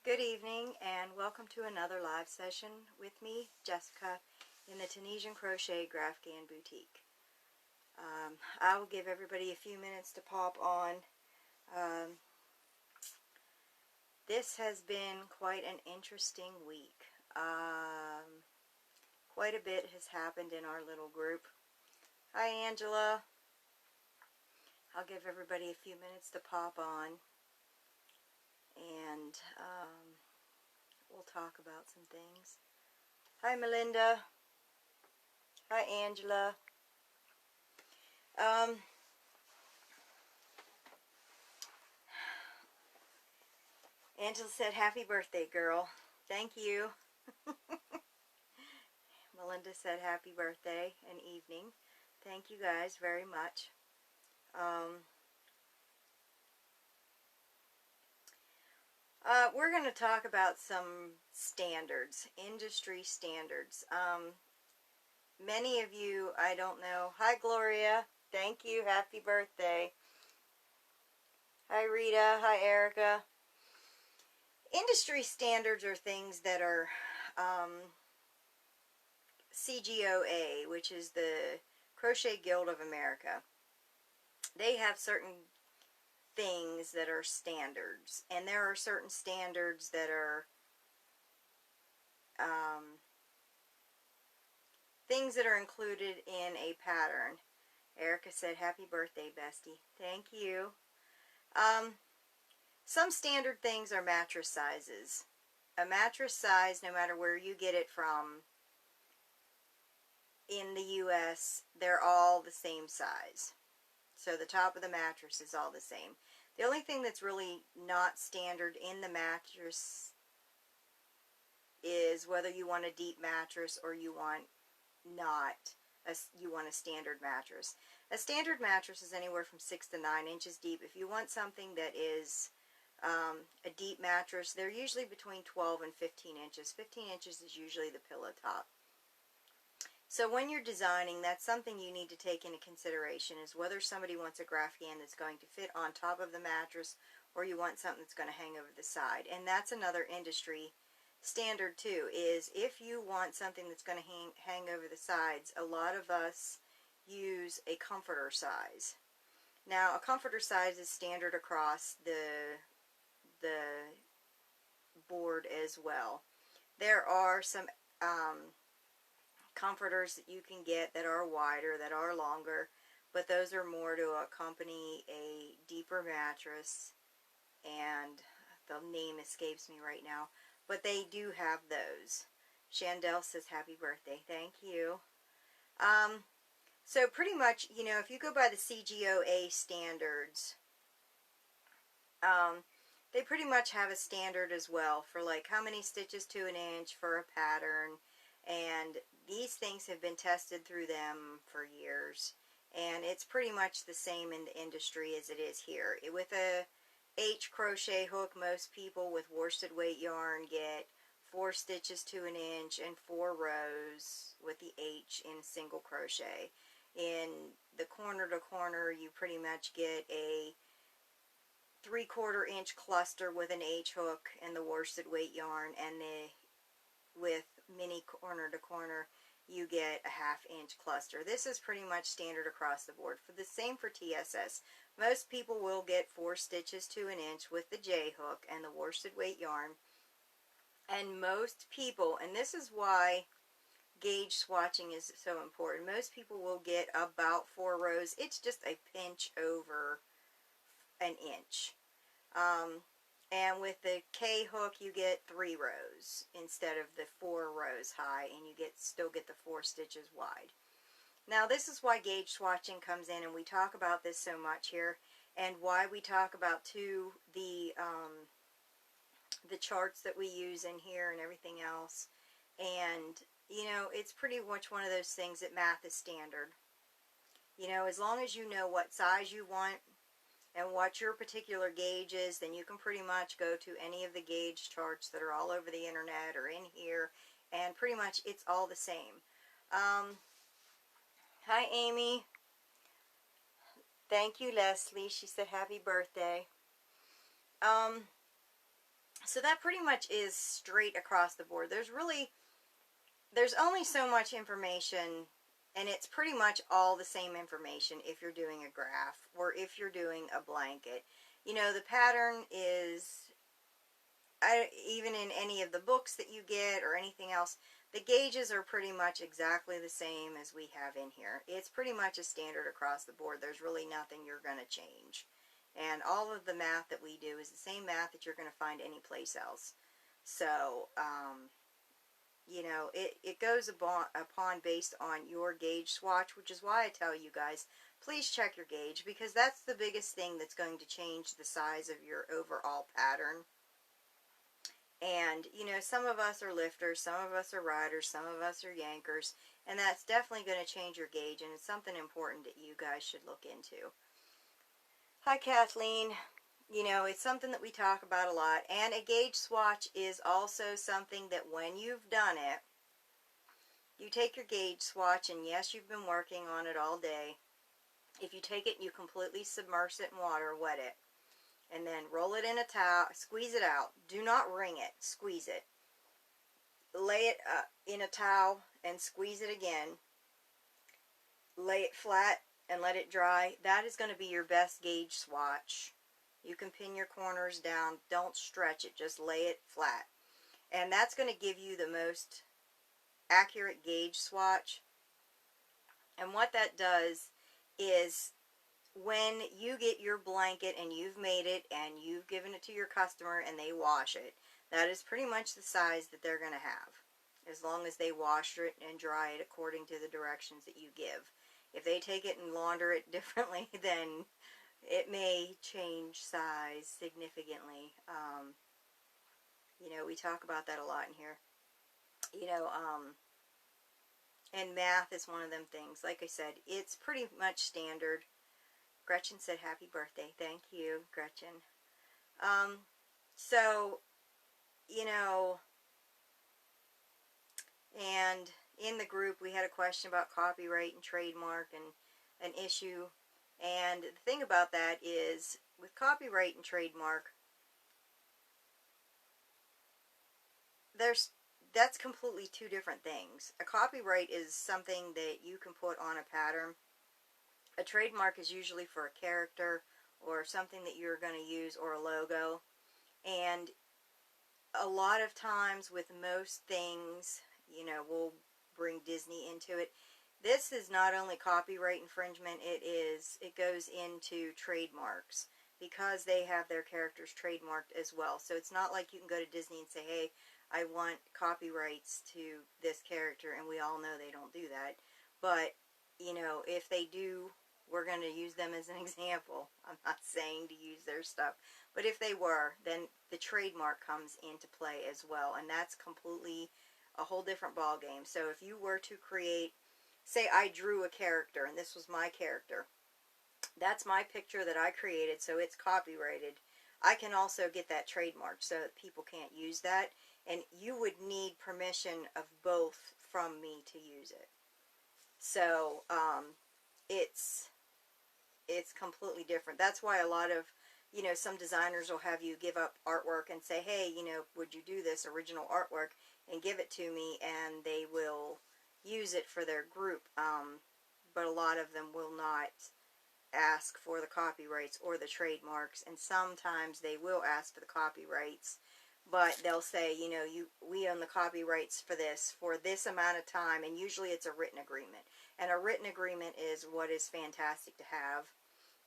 Good evening and welcome to another live session with me, Jessica, in the Tunisian Crochet Graphghan Boutique. I will give everybody a few minutes to pop on. This has been quite an interesting week. Quite a bit has happened in our little group. Hi Angela. I'll give everybody a few minutes to pop on and we'll talk about some things. Hi Melinda. Hi Angela. Angela said, "Happy birthday, girl." Thank you. Melinda said, "Happy birthday and evening." Thank you guys very much. We're going to talk about some standards, industry standards. Many of you, I don't know. Hi, Gloria. Thank you. Happy birthday. Hi, Rita. Hi, Erica. Industry standards are things that are CGOA, which is the Crochet Guild of America. They have certain things that are standards, and there are certain standards that are things that are included in a pattern. Erica said, "Happy birthday, bestie." Thank you. Some standard things are mattress sizes. A mattress size, no matter where you get it from in the US, they're all the same size. So the top of the mattress is all the same. The only thing that's really not standard in the mattress is whether you want a deep mattress or you want you want a standard mattress. A standard mattress is anywhere from 6 to 9 inches deep. If you want something that is a deep mattress, they're usually between 12 and 15 inches. 15 inches is usually the pillow top. So when you're designing, that's something you need to take into consideration, is whether somebody wants a Graphghan that's going to fit on top of the mattress or you want something that's going to hang over the side. And that's another industry standard too, is if you want something that's going to hang over the sides, a lot of us use a comforter size. Now, a comforter size is standard across the board as well. There are some comforters that you can get that are wider, that are longer, but those are more to accompany a deeper mattress, and the name escapes me right now, but they do have those. Chandel says, "Happy birthday." Thank you. So pretty much, you know, if you go by the CGOA standards, they pretty much have a standard as well for like how many stitches to an inch for a pattern, and these things have been tested through them for years, and it's pretty much the same in the industry as it is here. With a H crochet hook, most people with worsted weight yarn get 4 stitches to an inch and 4 rows with the H in single crochet. In the corner to corner, you pretty much get a 3/4 inch cluster with an H hook and the worsted weight yarn, and with mini corner to corner, you get a 1/2 inch cluster. This is pretty much standard across the board. For the same for TSS. Most people will get 4 stitches to an inch with the J hook and the worsted weight yarn. And most people, and this is why gauge swatching is so important, most people will get about 4 rows. It's just a pinch over an inch. And with the K hook, you get 3 rows instead of the 4 rows high, and you still get the 4 stitches wide. Now, this is why gauge swatching comes in, and we talk about this so much here, and why we talk about too the charts that we use in here and everything else. And you know, it's pretty much one of those things that math is standard. You know, as long as you know what size you want and what your particular gauge is, then you can pretty much go to any of the gauge charts that are all over the internet or in here, and pretty much it's all the same. Hi Amy. Thank you, Leslie. She said happy birthday. So that pretty much is straight across the board. There's only so much information, and it's pretty much all the same information if you're doing a graph or if you're doing a blanket. You know, the pattern is, even in any of the books that you get or anything else, the gauges are pretty much exactly the same as we have in here. It's pretty much a standard across the board. There's really nothing you're going to change. And all of the math that we do is the same math that you're going to find anyplace else. So, you know, it goes upon based on your gauge swatch, which is why I tell you guys, please check your gauge, because that's the biggest thing that's going to change the size of your overall pattern. And, you know, some of us are lifters, some of us are riders, some of us are yankers, and that's definitely going to change your gauge, and it's something important that you guys should look into. Hi, Kathleen. You know, it's something that we talk about a lot, and a gauge swatch is also something that when you've done it, you take your gauge swatch, and yes, you've been working on it all day. If you take it and you completely submerge it in water, wet it, and then roll it in a towel, squeeze it out. Do not wring it, squeeze it. Lay it in a towel and squeeze it again. Lay it flat and let it dry. That is going to be your best gauge swatch. You can pin your corners down. Don't stretch it. Just lay it flat. And that's going to give you the most accurate gauge swatch. And what that does is, when you get your blanket and you've made it and you've given it to your customer and they wash it, that is pretty much the size that they're going to have, as long as they wash it and dry it according to the directions that you give. If they take it and launder it differently, then it may change size significantly. You know, we talk about that a lot in here. You know, and math is one of them things. Like I said, it's pretty much standard. Gretchen said happy birthday. Thank you, Gretchen. So, you know, and in the group we had a question about copyright and trademark and an issue. And the thing about that is, with copyright and trademark, that's completely two different things. A copyright is something that you can put on a pattern. A trademark is usually for a character or something that you're going to use, or a logo. And a lot of times with most things, you know, we'll bring Disney into it. This is not only copyright infringement, it goes into trademarks, because they have their characters trademarked as well. So it's not like you can go to Disney and say, hey, I want copyrights to this character, and we all know they don't do that. But, you know, if they do, we're going to use them as an example. I'm not saying to use their stuff, but if they were, then the trademark comes into play as well, and that's completely a whole different ball game. So if you were to create, say I drew a character, and this was my character, that's my picture that I created, so it's copyrighted. I can also get that trademarked so that people can't use that, and you would need permission of both from me to use it. So it's completely different. That's why a lot of, you know, some designers will have you give up artwork and say, hey, you know, would you do this original artwork and give it to me, and they will use it for their group. But a lot of them will not ask for the copyrights or the trademarks, and sometimes they will ask for the copyrights, but they'll say, you know, we own the copyrights for this amount of time, and usually it's a written agreement. And a written agreement is what is fantastic to have,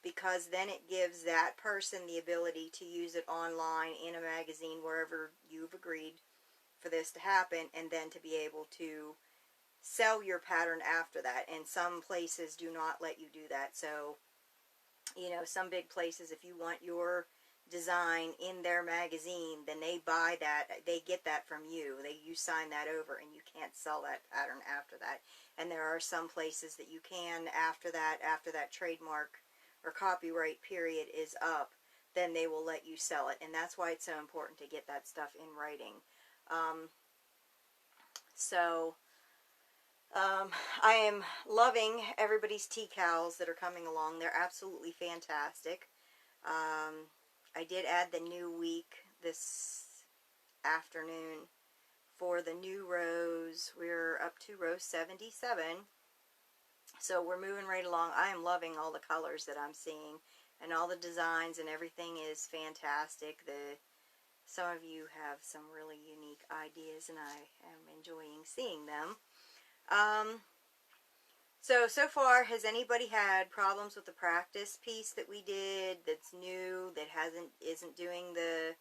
because then it gives that person the ability to use it online, in a magazine, wherever you've agreed for this to happen, and then to be able to sell your pattern after that. And some places do not let you do that. So, you know, some big places, if you want your design in their magazine, then they buy that, they get that from you, you sign that over, and you can't sell that pattern after that. And there are some places that you can, after that trademark or copyright period is up, then they will let you sell it. And that's why it's so important to get that stuff in writing. I am loving everybody's decals that are coming along. They're absolutely fantastic. I did add the new week this afternoon for the new rows. We're up to row 77. So we're moving right along. I am loving all the colors that I'm seeing, and all the designs and everything is fantastic. Some of you have some really unique ideas, and I am enjoying seeing them. So far, has anybody had problems with the practice piece that we did that's new, that isn't doing the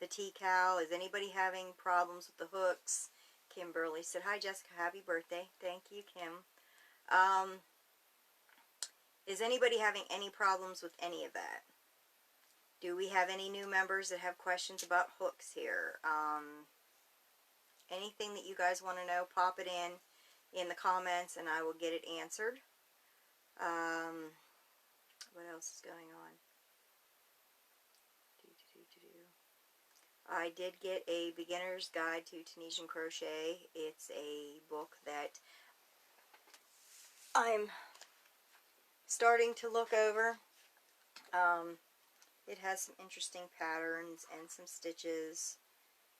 T-cal? Is anybody having problems with the hooks? Kimberly said, hi Jessica, happy birthday. Thank you, Kim. Is anybody having any problems with any of that? Do we have any new members that have questions about hooks here? Anything that you guys want to know, pop it in the comments and I will get it answered. What else is going on? I did get a beginner's guide to Tunisian crochet. It's a book that I'm starting to look over. It has some interesting patterns and some stitches,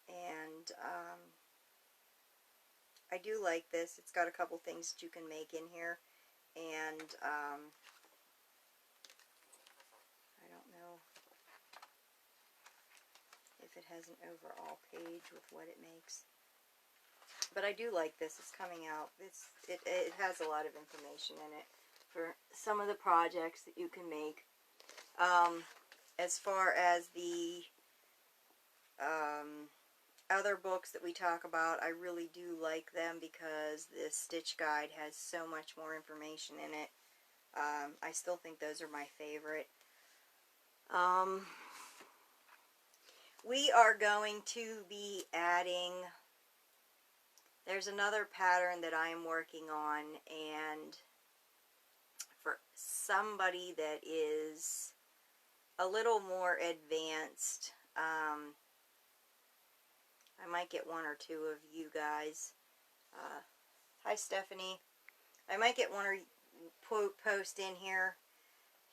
and I do like this. It's got a couple things that you can make in here, and I don't know if it has an overall page with what it makes, but I do like this. It's coming out. It has a lot of information in it for some of the projects that you can make. As far as the other books that we talk about, I really do like them because this stitch guide has so much more information in it. I still think those are my favorite. We are going to be adding, there's another pattern that I am working on, and for somebody that is a little more advanced, I might get one or two of you guys. Hi Stephanie. I might get one or post in here.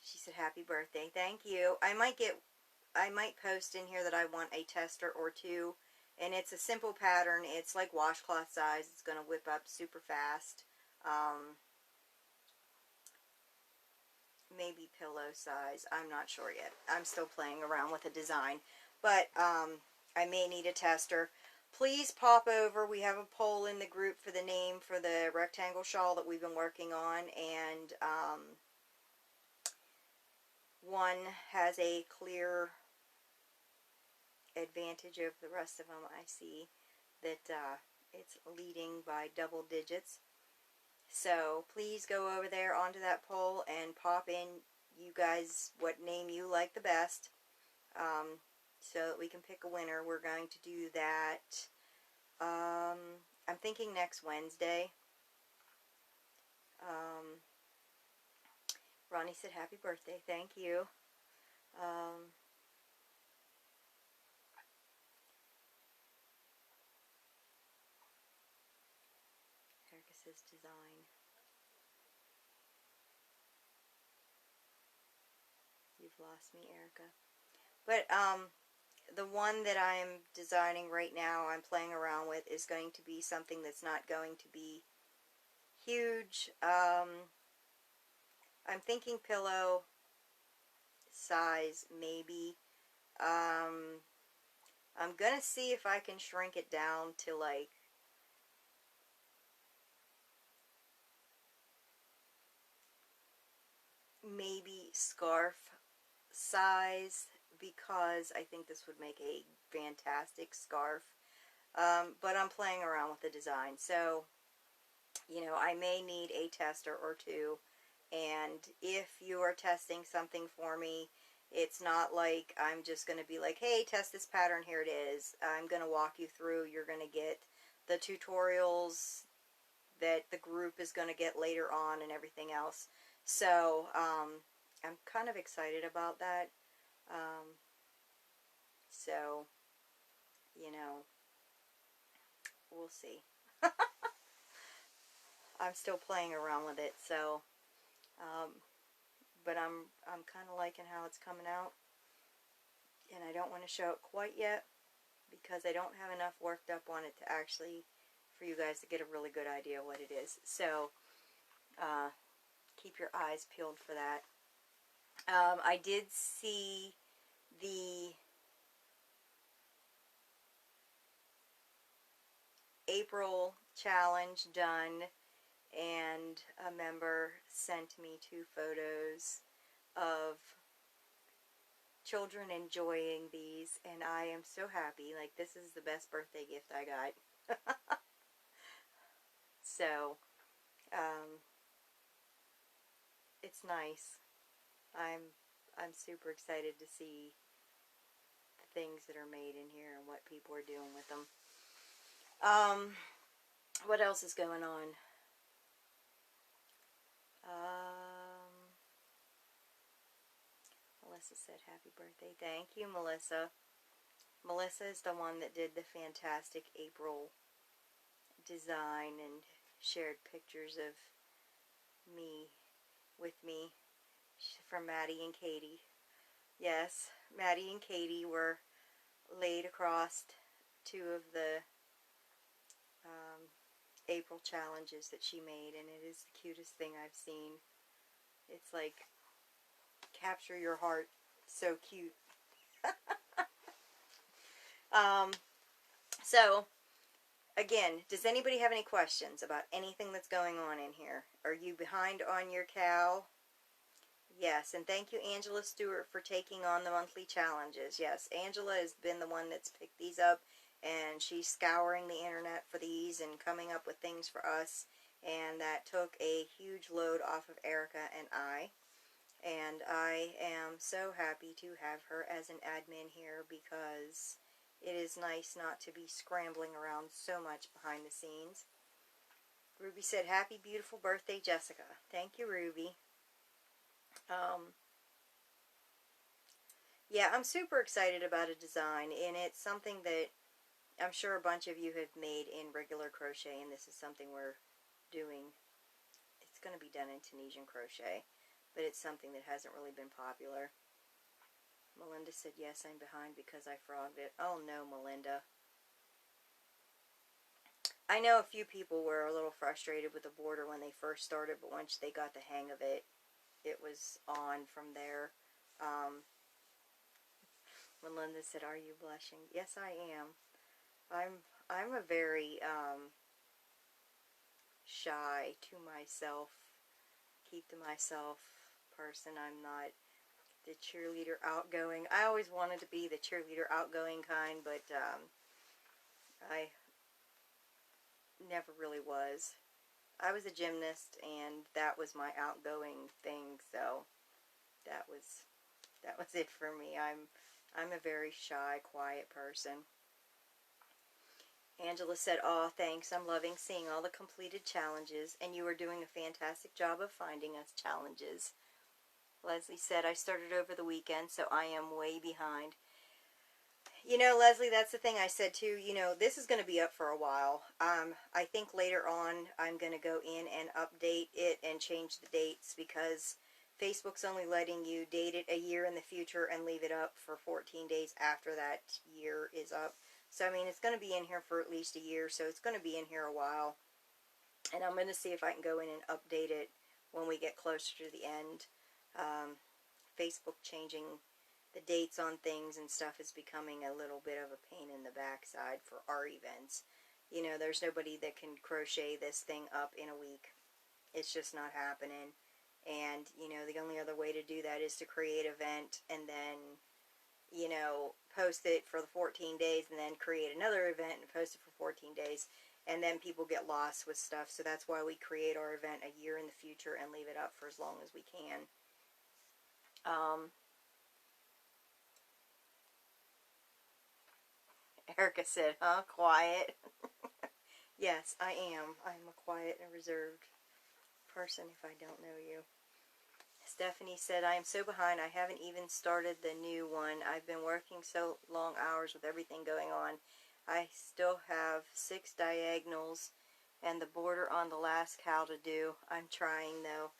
She said happy birthday. Thank you. I might post in here that I want a tester or two, and it's a simple pattern. It's like washcloth size. It's going to whip up super fast. Maybe pillow size. I'm not sure yet. I'm still playing around with the design, but I may need a tester. Please pop over. We have a poll in the group for the name for the rectangle shawl that we've been working on, and one has a clear advantage over the rest of them. I see that it's leading by double digits. So please go over there onto that poll and pop in, you guys, what name you like the best, so that we can pick a winner. We're going to do that, I'm thinking next Wednesday. Ronnie said happy birthday. Thank you. Erica says design. You've lost me, Erica. But the one that I'm designing right now, I'm playing around with, is going to be something that's not going to be huge. I'm thinking pillow size, maybe. I'm gonna see if I can shrink it down to like maybe scarf size, because I think this would make a fantastic scarf. But I'm playing around with the design, so you know, I may need a tester or two, and if you are testing something for me, it's not like I'm just going to be like, hey, test this pattern, here it is. I'm going to walk you through. You're going to get the tutorials that the group is going to get later on and everything else. So I'm kind of excited about that. So, you know, we'll see. I'm still playing around with it, so, but I'm kind of liking how it's coming out, and I don't want to show it quite yet, because I don't have enough worked up on it to actually, for you guys to get a really good idea what it is. So, keep your eyes peeled for that. I did see the April challenge done, and a member sent me 2 photos of children enjoying these, and I am so happy. Like, this is the best birthday gift I got. So, it's nice. I'm super excited to see the things that are made in here and what people are doing with them. What else is going on? Melissa said happy birthday. Thank you, Melissa. Melissa is the one that did the fantastic April design and shared pictures of me with me from Maddie and Katie. Yes, Maddie and Katie were laid across 2 of the April challenges that she made, and it is the cutest thing I've seen. It's like, capture your heart. So cute. So, again, does anybody have any questions about anything that's going on in here? Are you behind on your cow? Yes, and thank you, Angela Stewart, for taking on the monthly challenges. Yes, Angela has been the one that's picked these up, and she's scouring the internet for these and coming up with things for us, and that took a huge load off of Erica and I. And I am so happy to have her as an admin here, because it is nice not to be scrambling around so much behind the scenes. Ruby said, happy beautiful birthday, Jessica. Thank you, Ruby. Yeah, I'm super excited about a design, and it's something that I'm sure a bunch of you have made in regular crochet, and this is something we're doing. It's going to be done in Tunisian crochet, but it's something that hasn't really been popular. Melinda said, yes, I'm behind because I frogged it. Oh no, Melinda. I know a few people were a little frustrated with the border when they first started, but once they got the hang of it, it was on from there. Melinda said, are you blushing? Yes, I am. I'm a very shy, to myself, keep to myself person. I'm not the cheerleader outgoing. I always wanted to be the cheerleader outgoing kind, but I never really was. I was a gymnast, and that was my outgoing thing, so that was it for me. I'm a very shy, quiet person. Angela said, "Aw, thanks. I'm loving seeing all the completed challenges, and you are doing a fantastic job of finding us challenges." Leslie said, "I started over the weekend, so I am way behind." You know, Leslie, that's the thing I said too. You know, this is going to be up for a while. I think later on I'm going to go in and update it and change the dates, because Facebook's only letting you date it a year in the future and leave it up for 14 days after that year is up. So, I mean, it's going to be in here for at least a year, so it's going to be in here a while. And I'm going to see if I can go in and update it when we get closer to the end. Facebook changing the dates on things and stuff is becoming a little bit of a pain in the backside for our events. You know, there's nobody that can crochet this thing up in a week. It's just not happening. And, you know, the only other way to do that is to create an event and then, you know, post it for the 14 days and then create another event and post it for 14 days. And then people get lost with stuff. So that's why we create our event a year in the future and leave it up for as long as we can. Erica said, huh? Quiet. Yes, I am. I'm a quiet and reserved person if I don't know you. Stephanie said, I am so behind. I haven't even started the new one. I've been working so long hours with everything going on. I still have 6 diagonals and the border on the last cow to do. I'm trying, though.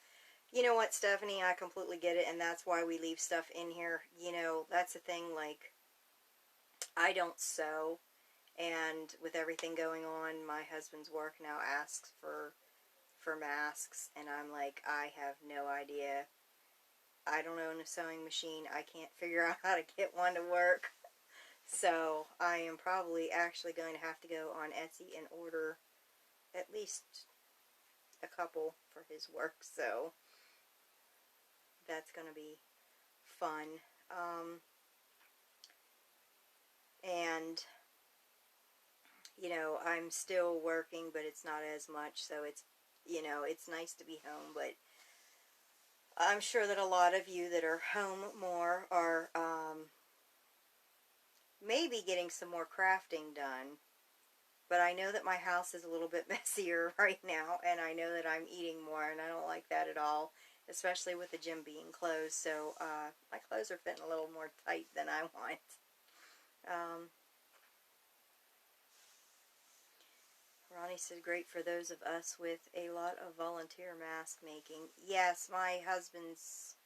You know what, Stephanie? I completely get it, and that's why we leave stuff in here. You know, that's the thing, like, I don't sew, and with everything going on, my husband's work now asks for masks, and I'm like, I have no idea. I don't own a sewing machine. I can't figure out how to get one to work. So I am probably actually going to have to go on Etsy and order at least a couple for his work. So that's going to be fun. And, you know, I'm still working, but it's not as much. So it's, you know, it's nice to be home, but I'm sure that a lot of you that are home more are maybe getting some more crafting done. But I know that my house is a little bit messier right now, and I know that I'm eating more, and I don't like that at all, especially with the gym being closed. So my clothes are fitting a little more tight than I want. Ronnie said, great for those of us with a lot of volunteer mask making. Yes, my husband's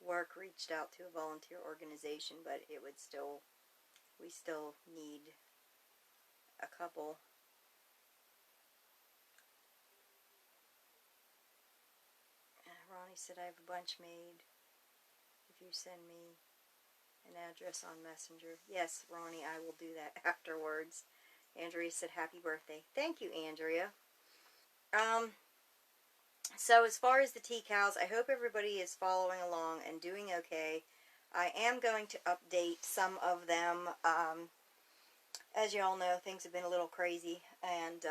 work reached out to a volunteer organization, but it would still, we still need a couple. Ronnie said, I have a bunch made if you send me an address on Messenger. Yes, Ronnie, I will do that afterwards. Andrea said, happy birthday. Thank you, Andrea. So as far as the tea cows, I hope everybody is following along and doing okay. I am going to update some of them. As you all know, things have been a little crazy, and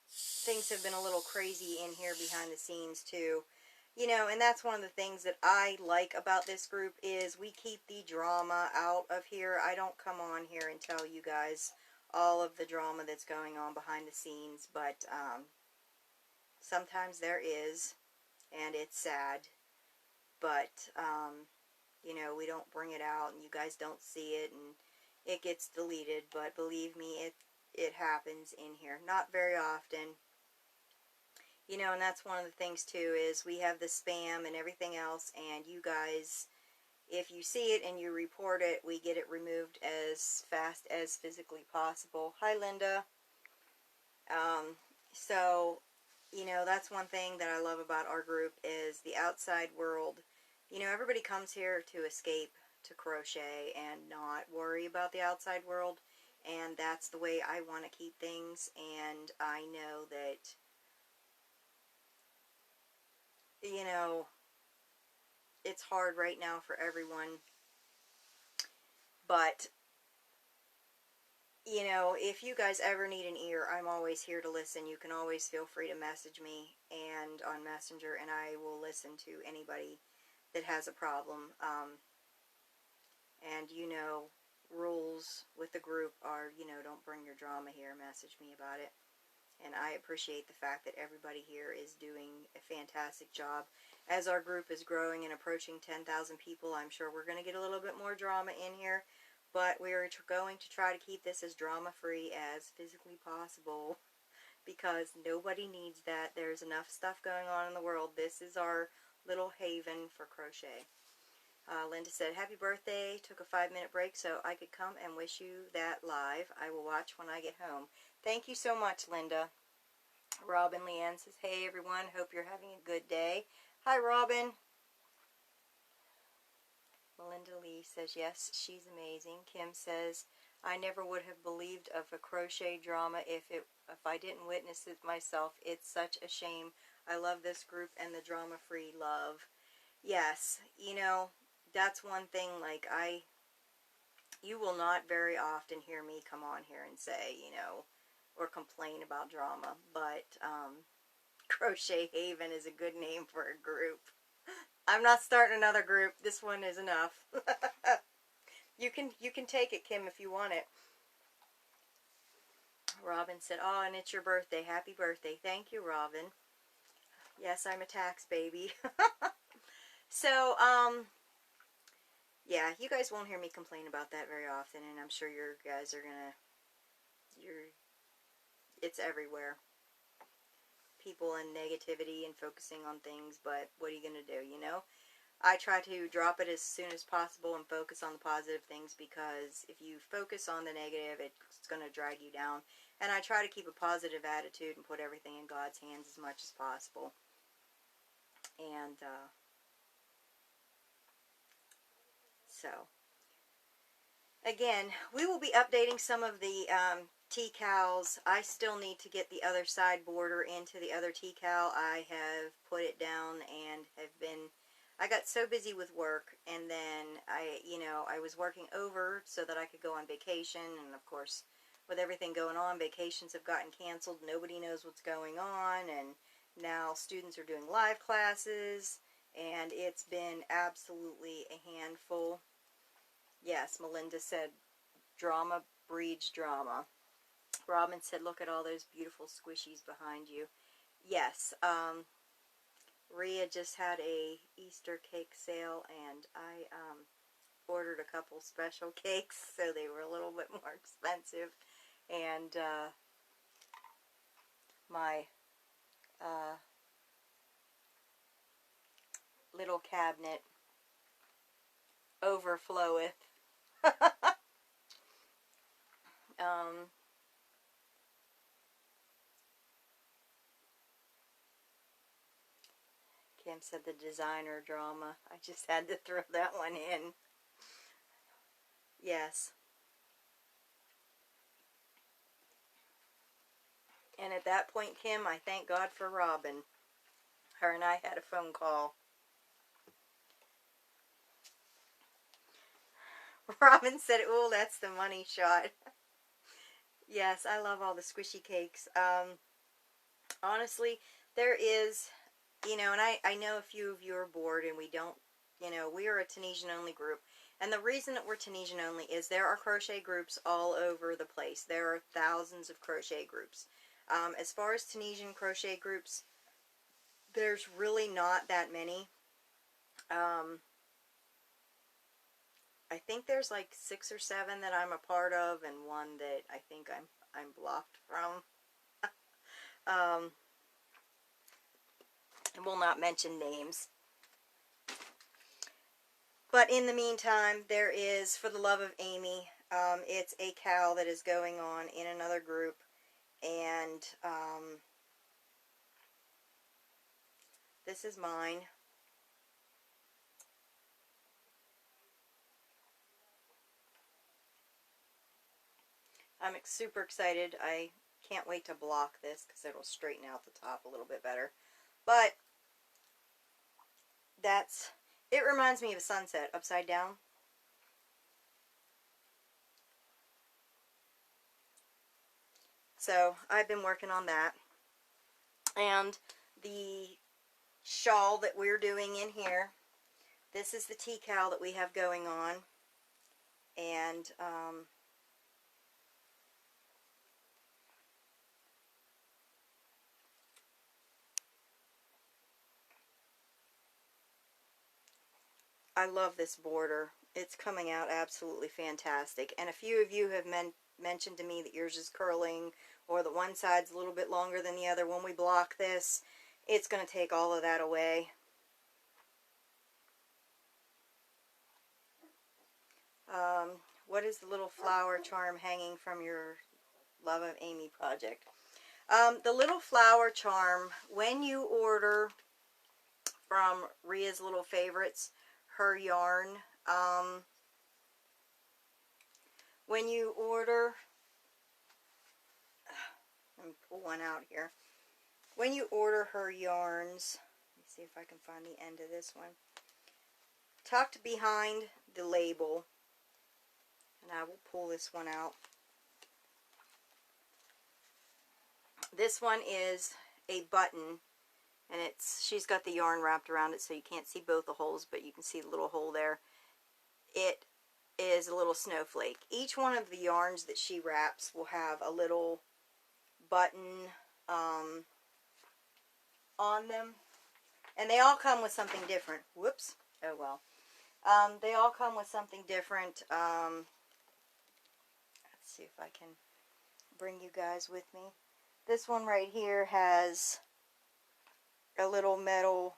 things have been a little crazy in here behind the scenes too. You know, and that's one of the things that I like about this group is we keep the drama out of here. I don't come on here and tell you guys all of the drama that's going on behind the scenes, but sometimes there is, and it's sad. But, you know, we don't bring it out, and you guys don't see it, and it gets deleted. But believe me, it happens in here. Not very often. You know, and that's one of the things too, is we have the spam and everything else, and you guys, if you see it and you report it, we get it removed as fast as physically possible. Hi, Linda. So, you know, that's one thing that I love about our group is the outside world. You know, everybody comes here to escape, to crochet, and not worry about the outside world, and that's the way I want to keep things, and I know that, you know, it's hard right now for everyone, but, you know, if you guys ever need an ear, I'm always here to listen. You can always feel free to message me and on Messenger, and I will listen to anybody that has a problem. And, you know, rules with the group are, you know, don't bring your drama here, message me about it. And I appreciate the fact that everybody here is doing a fantastic job. As our group is growing and approaching 10,000 people, I'm sure we're going to get a little bit more drama in here. But we are going to try to keep this as drama-free as physically possible, because nobody needs that. There's enough stuff going on in the world. This is our little haven for crochet. Linda said, happy birthday. Took a 5-minute break so I could come and wish you that live. I will watch when I get home. Thank you so much, Linda. Robin Leanne says, hey everyone, hope you're having a good day. Hi, Robin. Melinda Lee says, yes, she's amazing. Kim says, I never would have believed of a crochet drama if I didn't witness it myself. It's such a shame. I love this group and the drama-free love. Yes, you know, that's one thing, like, you will not very often hear me come on here and say, you know, or complain about drama, but Crochet Haven is a good name for a group. I'm not starting another group. This one is enough. You can take it, Kim, if you want it. Robin said, oh, and it's your birthday. Happy birthday. Thank you, Robin. Yes, I'm a tax baby. So, yeah, you guys won't hear me complain about that very often, and I'm sure you guys are gonna, it's everywhere. People and negativity and focusing on things, but what are you gonna do, you know? I try to drop it as soon as possible and focus on the positive things, because if you focus on the negative, it's going to drag you down. And I try to keep a positive attitude and put everything in God's hands as much as possible. And so, again, we will be updating some of the T-cals. I still need to get the other side border into the other T-cal. I have put it down and I got so busy with work, and then I was working over so that I could go on vacation, and of course, with everything going on, vacations have gotten canceled. Nobody knows what's going on, and now students are doing live classes, and it's been absolutely a handful. Yes, Melinda said, drama breeds drama. Robin said, look at all those beautiful squishies behind you. Yes, Rhea just had a Easter cake sale, and I ordered a couple special cakes, so they were a little bit more expensive. And my little cabinet overfloweth. Kim said the designer drama. I just had to throw that one in. Yes. And at that point, Kim, I thank God for Robin. Her and I had a phone call. Robin said, oh, that's the money shot. Yes, I love all the squishy cakes. Honestly, there is, and I know a few of you are bored, and we don't, we are a Tunisian only group. And the reason that we're Tunisian only is there are crochet groups all over the place. There are thousands of crochet groups. As far as Tunisian crochet groups, there's really not that many. I think there's like 6 or 7 that I'm a part of, and one that I think I'm blocked from. And will not mention names. But in the meantime, there is, for the love of Amy, it's a cal that is going on in another group, and this is mine. I'm super excited. I can't wait to block this because it'll straighten out the top a little bit better. But it reminds me of a sunset upside down. So I've been working on that. And the shawl that we're doing in here, this is the T-cal that we have going on. And I love this border. It's coming out absolutely fantastic. And a few of you have mentioned to me that yours is curling, or that one side's a little bit longer than the other. When we block this, it's going to take all of that away. What is the little flower charm hanging from your Love of Amy project? The little flower charm, when you order from Rhea's Little Favorites, her yarn, when you order, let me pull one out here. When you order her yarns, let me see if I can find the end of this one. Tucked behind the label, and I will pull this one out. This one is a button, and she's got the yarn wrapped around it, so you can't see both the holes, but you can see the little hole there. It is a little snowflake. Each one of the yarns that she wraps will have a little button on them, and they all come with something different. Whoops. Oh well. They all come with something different. Let's see if I can bring you guys with me. This one right here has a little metal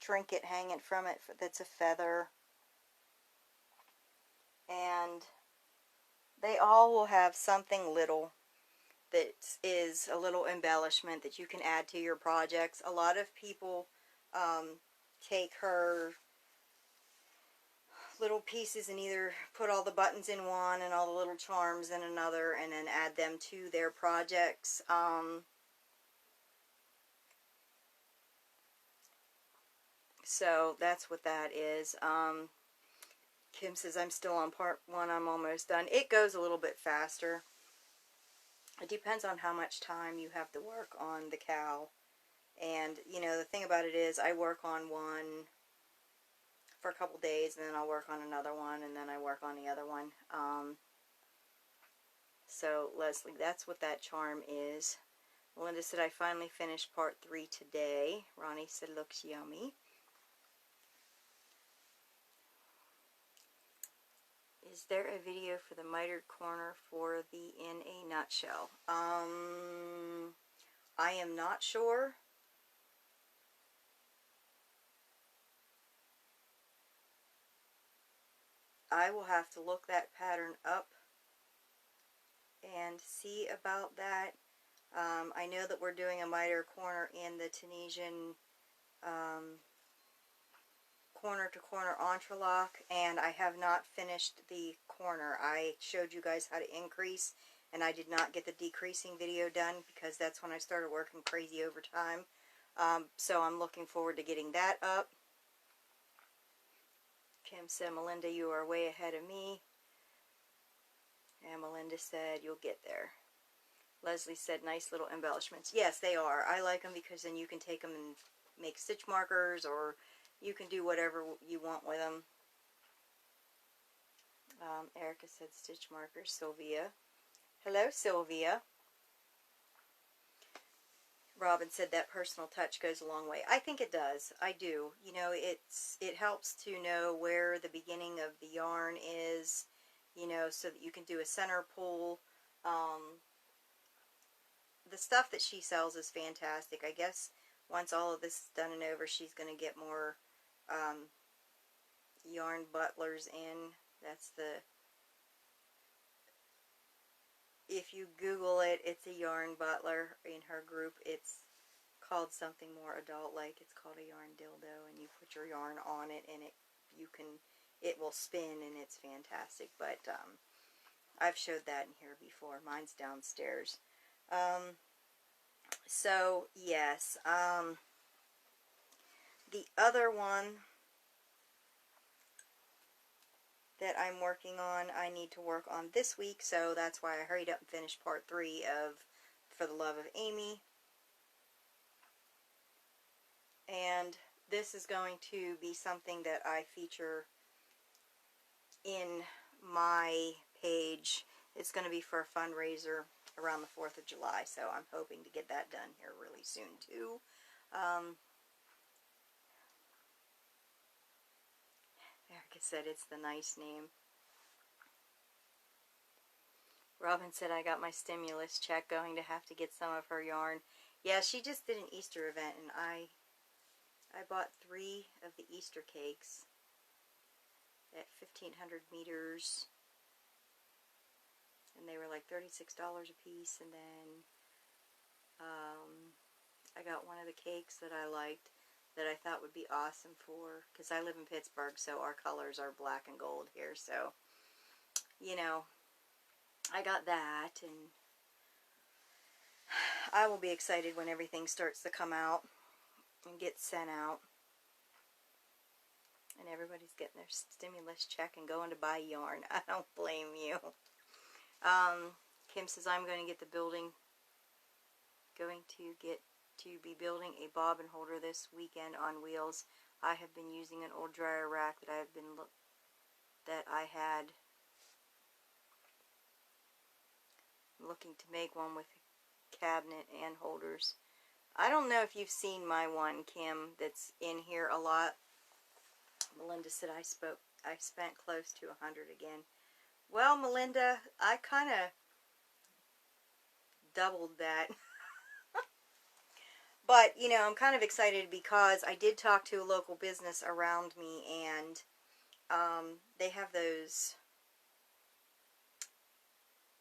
trinket hanging from it that's a feather. And they all will have something little that is a little embellishment that you can add to your projects. A lot of people take her little pieces and either put all the buttons in one and all the little charms in another and then add them to their projects. So that's what that is. Kim says, I'm still on part 1. I'm almost done. It goes a little bit faster. It depends on how much time you have to work on the cow. And, you know, the thing about it is I work on one for a couple days, and then I'll work on another one, and then I work on the other one. So, Leslie, that's what that charm is. Melinda said, I finally finished part 3 today. Ronnie said, looks yummy. Is there a video for the mitered corner for the In a Nutshell? I am not sure. I will have to look that pattern up and see about that. I know that we're doing a miter corner in the Tunisian corner to corner entrelac, and I have not finished the corner. I showed you guys how to increase, and I did not get the decreasing video done because that's when I started working crazy overtime. So I'm looking forward to getting that up. Kim said, Melinda, you are way ahead of me. And Melinda said, you'll get there. Leslie said, nice little embellishments. Yes, they are. I like them because then you can take them and make stitch markers, or you can do whatever you want with them. Erica said stitch markers. Sylvia. Hello, Sylvia. Robin said that personal touch goes a long way. I think it does. I do. You know, it helps to know where the beginning of the yarn is, you know, so that you can do a center pull. The stuff that she sells is fantastic. I guess once all of this is done and over, she's going to get more yarn butlers in. That's the, if you Google it, it's a yarn butler in her group. It's called something more adult-like. It's called a yarn dildo, and you put your yarn on it, and it will spin, and it's fantastic. But I've showed that in here before. Mine's downstairs. So yes, the other one that I'm working on, I need to work on this week, so that's why I hurried up and finished part 3 of For the Love of Amy. And this is going to be something that I feature in my page. It's going to be for a fundraiser around the 4th of July, so I'm hoping to get that done here really soon too. Erica said it's the nice name. Robin said, I got my stimulus check, going to have to get some of her yarn. Yeah, she just did an Easter event, and I bought 3 of the Easter cakes at 1,500 meters. And they were like $36 a piece, and then I got one of the cakes that I liked that I thought would be awesome for, because I live in Pittsburgh, so our colors are black and gold here, so, you know, I got that, and I will be excited when everything starts to come out and get sent out, and everybody's getting their stimulus check and going to buy yarn. I don't blame you. Kim says, I'm going to be building a bobbin holder this weekend on wheels. I have been using an old dryer rack that I had looking to make one with a cabinet and holders. I don't know if you've seen my one, Kim, that's in here a lot. Melinda said I spent close to 100 again. Well, Melinda, I kind of doubled that. But, you know, I'm kind of excited because I did talk to a local business around me, and they have those,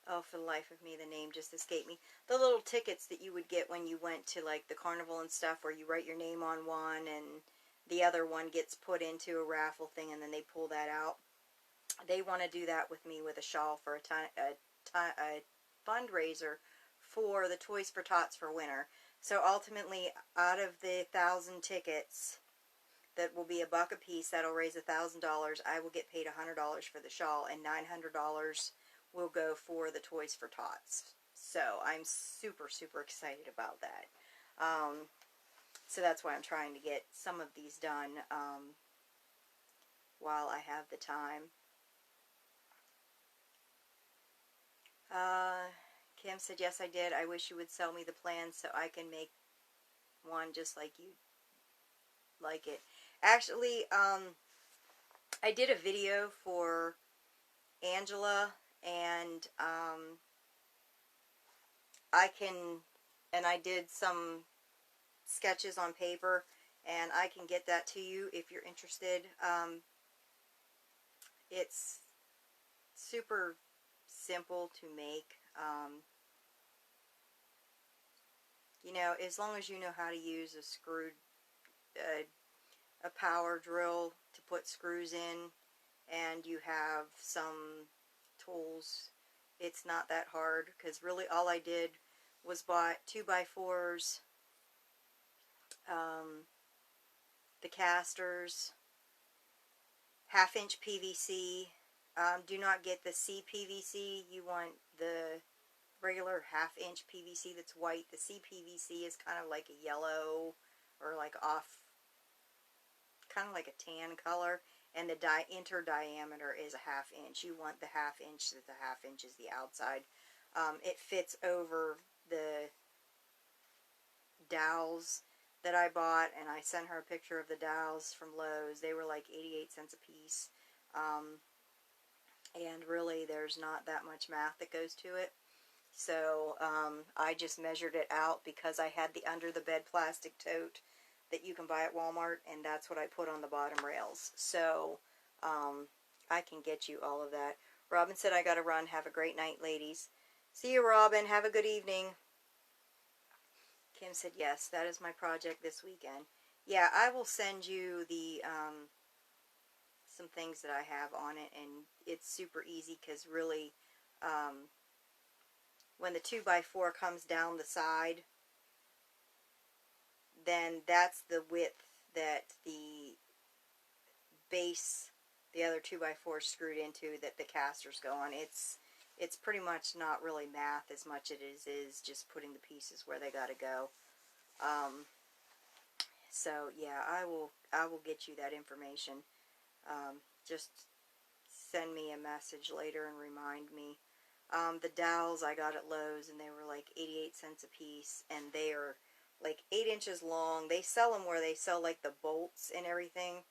oh, for the life of me, the name just escaped me. The little tickets that you would get when you went to, like, the carnival and stuff, where you write your name on one, and the other one gets put into a raffle thing, and then they pull that out. They want to do that with me with a shawl for a fundraiser for the Toys for Tots for winter. So ultimately, out of the 1,000 tickets, that will be $1 a piece, that'll raise $1,000. I will get paid $100 for the shawl, and $900 will go for the Toys for Tots. So I'm super, super excited about that. So that's why I'm trying to get some of these done while I have the time. Kim said, yes, I did. I wish you would sell me the plans so I can make one just like you like it. Actually, I did a video for Angela, and I did some sketches on paper, and I can get that to you if you're interested. It's super simple to make. You know, as long as you know how to use a power drill to put screws in, and you have some tools, it's not that hard, because really all I did was bought 2x4s, the casters, 1/2 inch PVC. Do not get the CPVC. You want the regular 1/2 inch PVC that's white. The CPVC is kind of like a yellow, or like off, kind of like a tan color, and the inter diameter is a 1/2 inch. You want the 1/2 inch, that the 1/2 inch is the outside. It fits over the dowels that I bought, and I sent her a picture of the dowels from Lowe's. They were like 88 cents a piece. And really there's not that much math that goes to it. So I just measured it out because I had the under the bed plastic tote that you can buy at Walmart, and that's what I put on the bottom rails. So I can get you all of that. Robin said, I gotta run. Have a great night, ladies. See you, Robin. Have a good evening. Kim said, yes, that is my project this weekend. Yeah, I will send you the some things that I have on it, and it's super easy, because really when the 2x4 comes down the side, then that's the width that the base, the other 2x4 is screwed into, that the casters go on. It's pretty much not really math as much as it is just putting the pieces where they gotta go. So yeah, I will get you that information. Just send me a message later and remind me. The dowels I got at Lowe's, and they were like 88 cents a piece, and they are like 8 inches long. They sell them where they sell like the bolts and everything.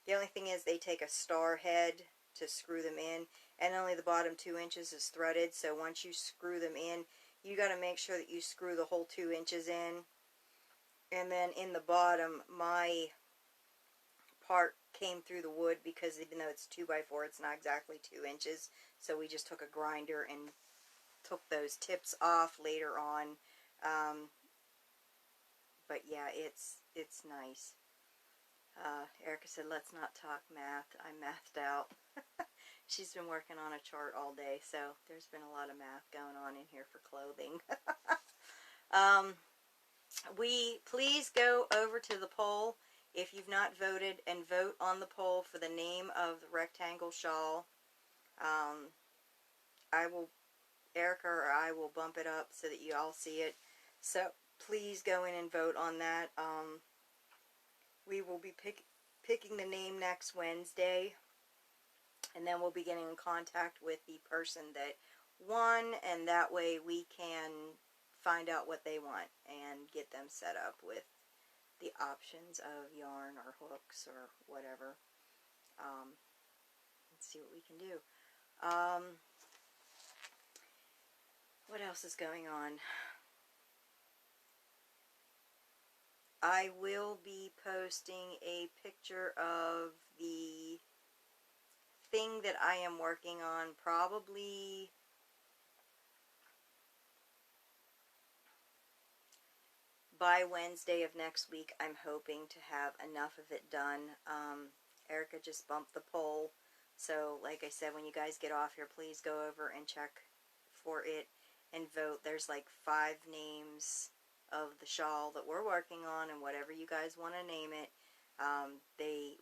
The only thing is they take a star head to screw them in, and only the bottom 2 inches is threaded. So once you screw them in, you got to make sure that you screw the whole 2 inches in. And then in the bottom, my part came through the wood, because even though it's 2x4, it's not exactly 2 inches. So we just took a grinder and took those tips off later on. But yeah, it's nice. Erica said, let's not talk math. I'm mathed out. She's been working on a chart all day, so there's been a lot of math going on in here for clothing. Please go over to the poll if you've not voted, and vote on the poll for the name of the rectangle shawl. Erica or I will bump it up so that you all see it. So please go in and vote on that. We will be picking the name next Wednesday, and then we'll be getting in contact with the person that won, and that way we can find out what they want and get them set up with the options of yarn or hooks or whatever. Let's see what we can do. What else is going on? I will be posting a picture of the thing that I am working on probably by Wednesday of next week. I'm hoping to have enough of it done. Erica just bumped the poll. So, like I said, when you guys get off here, please go over and check for it and vote. There's like 5 names of the shawl that we're working on, and whatever you guys want to name it.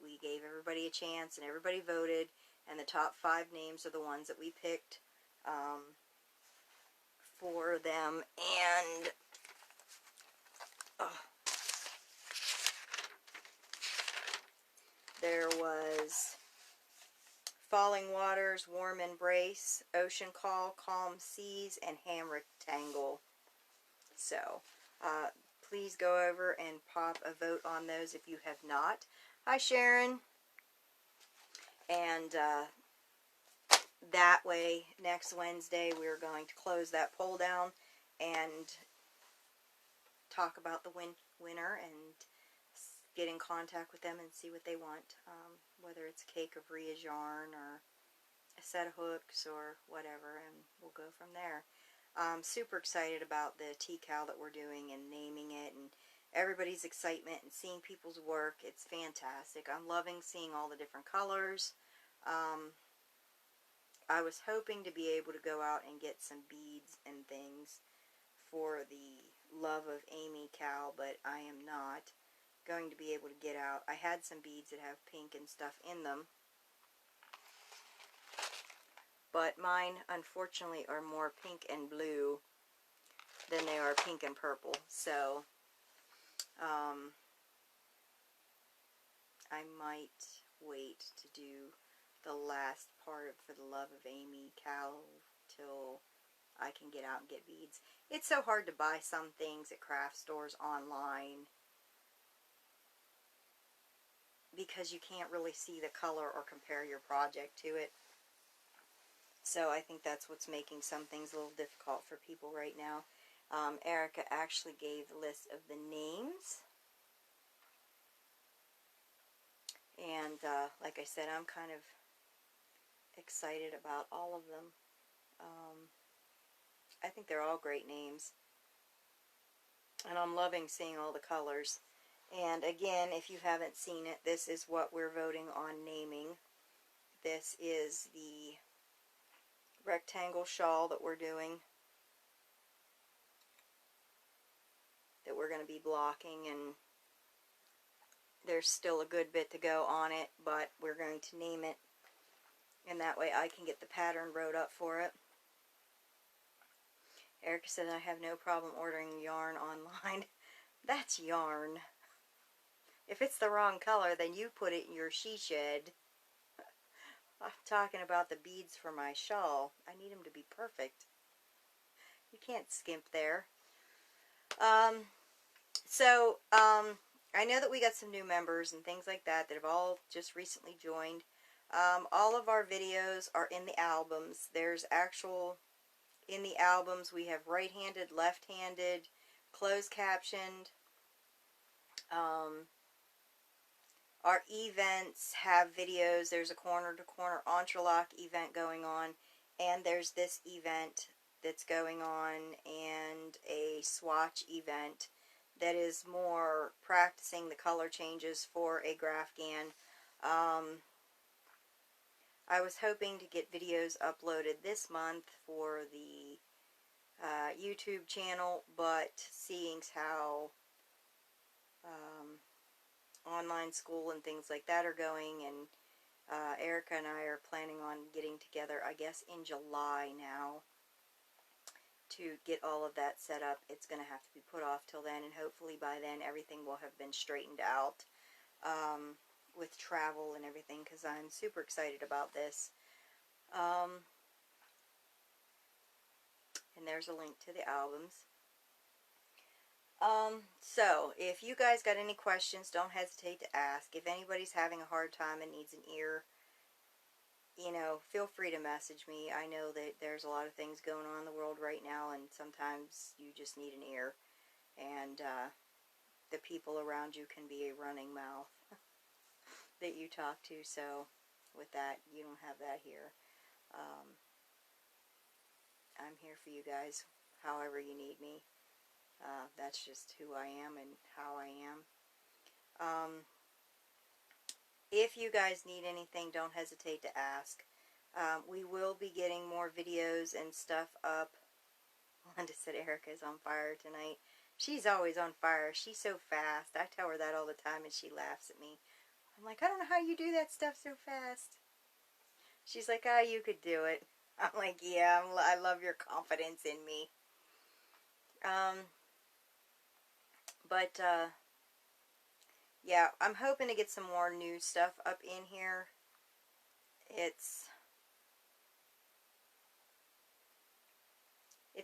We gave everybody a chance, and everybody voted, and the top 5 names are the ones that we picked for them. And there was Falling Waters, Warm Embrace, Ocean Call, Calm Seas, and Ham Rectangle. So, please go over and pop a vote on those if you have not. Hi, Sharon. And that way, next Wednesday, we're going to close that poll down and talk about the winner and get in contact with them and see what they want. Whether it's a cake of Ria's yarn or a set of hooks or whatever, and we'll go from there. I'm super excited about the decal that we're doing and naming it, and everybody's excitement and seeing people's work. It's fantastic. I'm loving seeing all the different colors. I was hoping to be able to go out and get some beads and things for the Love of Amy cowl, but I am not going to be able to get out. I had some beads that have pink and stuff in them, but mine unfortunately are more pink and blue than they are pink and purple. So I might wait to do the last part for the Love of Amy cowl till I can get out and get beads. It's so hard to buy some things at craft stores online because you can't really see the color or compare your project to it. So I think that's what's making some things a little difficult for people right now. Erica actually gave the list of the names. And like I said, I'm kind of excited about all of them. I think they're all great names. And I'm loving seeing all the colors. And again, if you haven't seen it, this is what we're voting on naming. This is the rectangle shawl that we're doing, that we're going to be blocking, and there's still a good bit to go on it, but we're going to name it, and that way I can get the pattern wrote up for it. Erica said I have no problem ordering yarn online. That's yarn. If it's the wrong color, then you put it in your she shed. I'm talking about the beads for my shawl. I need them to be perfect. You can't skimp there. I know that we got some new members and things like that have all just recently joined. All of our videos are in the albums. There's actual, in the albums, we have right-handed, left-handed, closed captioned. Our events have videos. There's a corner-to-corner entrelac event going on, and there's this event that's going on, and a swatch event that is more practicing the color changes for a Graphghan. I was hoping to get videos uploaded this month for the YouTube channel, but seeing how online school and things like that are going, and Erica and I are planning on getting together, I guess, in July now to get all of that set up. It's going to have to be put off till then, and hopefully by then everything will have been straightened out with travel and everything, because I'm super excited about this. And there's a link to the albums. So, if you guys got any questions, don't hesitate to ask. If anybody's having a hard time and needs an ear, you know, feel free to message me. I know that there's a lot of things going on in the world right now, and sometimes you just need an ear. And the people around you can be a running mouth that you talk to. So with that, you don't have that here. I'm here for you guys however you need me. That's just who I am and how I am. If you guys need anything, don't hesitate to ask. We will be getting more videos and stuff up. Linda said Erica's on fire tonight. She's always on fire. She's so fast. I tell her that all the time and she laughs at me. I'm like, I don't know how you do that stuff so fast. She's like, ah, you could do it. I'm like, yeah, I love your confidence in me. Yeah, I'm hoping to get some more new stuff up in here. It's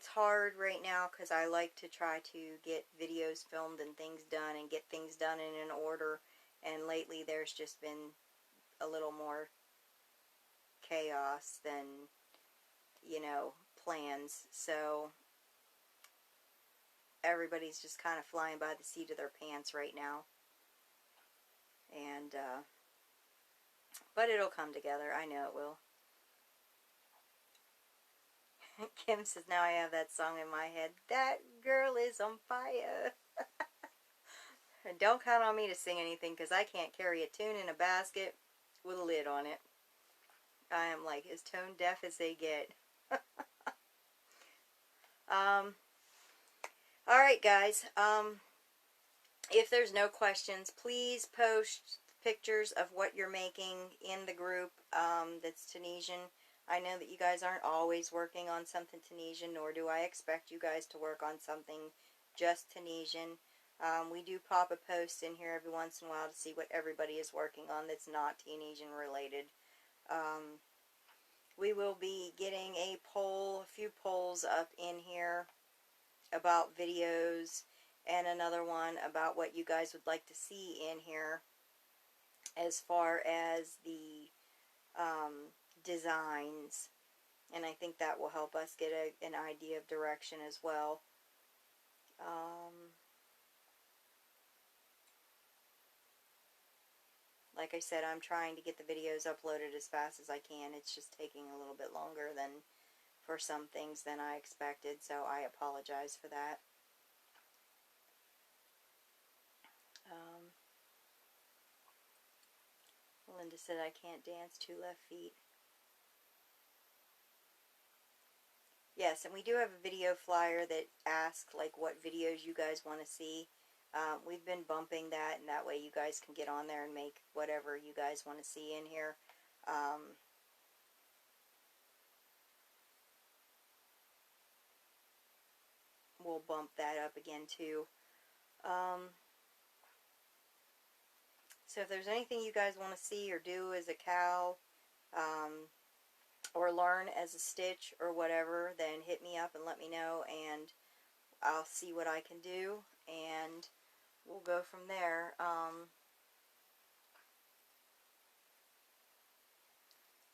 hard right now because I like to try to get videos filmed and things done and get things done in an order. And lately there's just been a little more chaos than, you know, plans. So everybody's just kind of flying by the seat of their pants right now. And, but it'll come together. I know it will. Kim says, now I have that song in my head. That girl is on fire. And don't count on me to sing anything because I can't carry a tune in a basket with a lid on it. I am like as tone deaf as they get. Alright guys, if there's no questions, please post pictures of what you're making in the group that's Tunisian. I know that you guys aren't always working on something Tunisian, nor do I expect you guys to work on something just Tunisian. We do pop a post in here every once in a while to see what everybody is working on that's not Tunisian related. We will be getting a few polls up in here about videos, and another one about what you guys would like to see in here as far as the designs, and I think that will help us get an idea of direction as well. Like I said, I'm trying to get the videos uploaded as fast as I can. It's just taking a little bit longer than for some things than I expected, so I apologize for that. Linda said I can't dance 2 left feet. Yes, and we do have a video flyer that asks like what videos you guys want to see. We've been bumping that, and that way you guys can get on there and make whatever you guys want to see in here. We'll bump that up again too. So if there's anything you guys want to see or do as a cow, or learn as a stitch or whatever, then hit me up and let me know, and I'll see what I can do, and we'll go from there.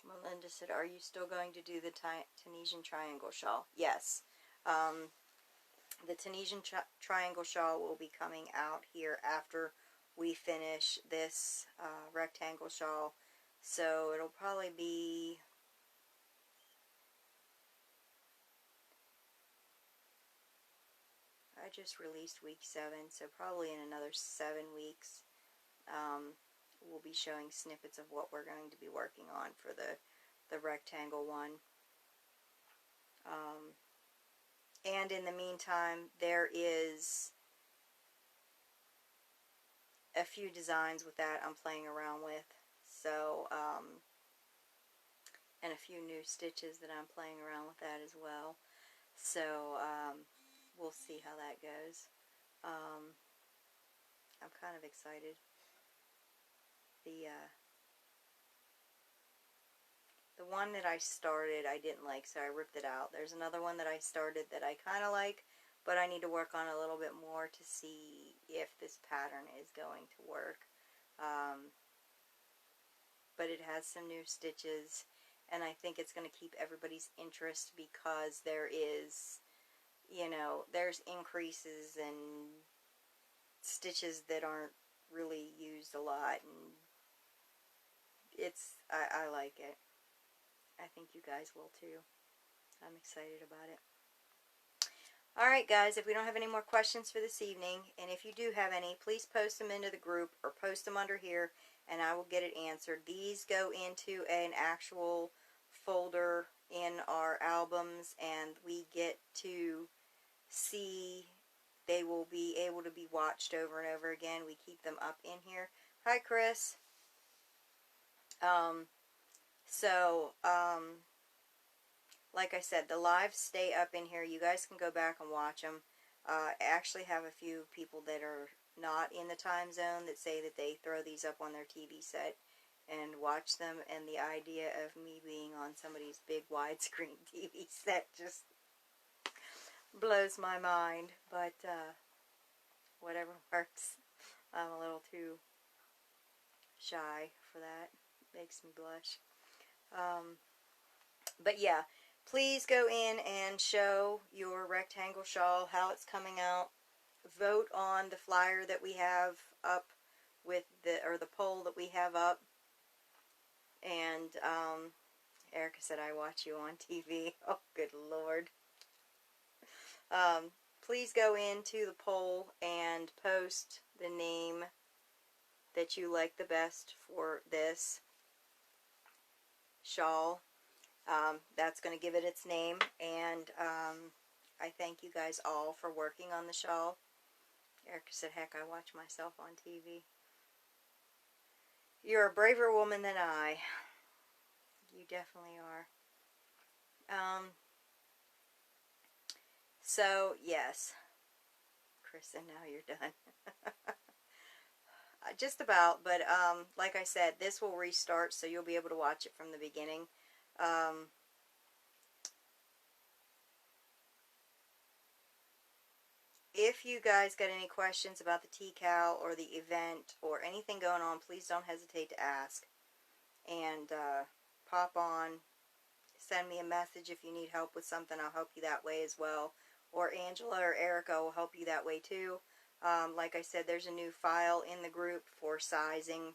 Melinda said, are you still going to do the Tunisian triangle shawl? Yes. The Tunisian triangle shawl will be coming out here after we finish this rectangle shawl. So it'll probably be... I just released week 7, so probably in another 7 weeks we'll be showing snippets of what we're going to be working on for the rectangle one. And in the meantime, there is a few designs with that I'm playing around with. So, and a few new stitches that I'm playing around with that as well. So, we'll see how that goes. I'm kind of excited. The one that I started I didn't like, so I ripped it out. There's another one that I started that I kind of like, but I need to work on a little bit more to see if this pattern is going to work. But it has some new stitches, and I think it's going to keep everybody's interest because there is, you know, there's increases and stitches that aren't really used a lot, and I like it. I think you guys will too. I'm excited about it. Alright guys, if we don't have any more questions for this evening, and if you do have any, please post them into the group or post them under here and I will get it answered. These go into an actual folder in our albums, and we get to see, they will be able to be watched over and over again. We keep them up in here. Hi Chris. Like I said, the lives stay up in here. You guys can go back and watch them. I actually have a few people that are not in the time zone that say that they throw these up on their TV set and watch them, and the idea of me being on somebody's big widescreen TV set just blows my mind, but whatever works. I'm a little too shy for that. Makes me blush. But yeah, please go in and show your rectangle shawl, how it's coming out. Vote on the flyer that we have up with or the poll that we have up. And Erica said, I watch you on TV. Oh, good Lord. Please go into the poll and post the name that you like the best for this shawl. That's going to give it its name, and I thank you guys all for working on the shawl. Erica said, heck, I watch myself on TV. You're a braver woman than I. You definitely are. So, yes. Kristen, now you're done. Just about, but like I said, this will restart, so you'll be able to watch it from the beginning. If you guys got any questions about the TCAL or the event or anything going on, please don't hesitate to ask. And pop on, send me a message if you need help with something. I'll help you that way as well. Or Angela or Erica will help you that way too. Like I said, there's a new file in the group for sizing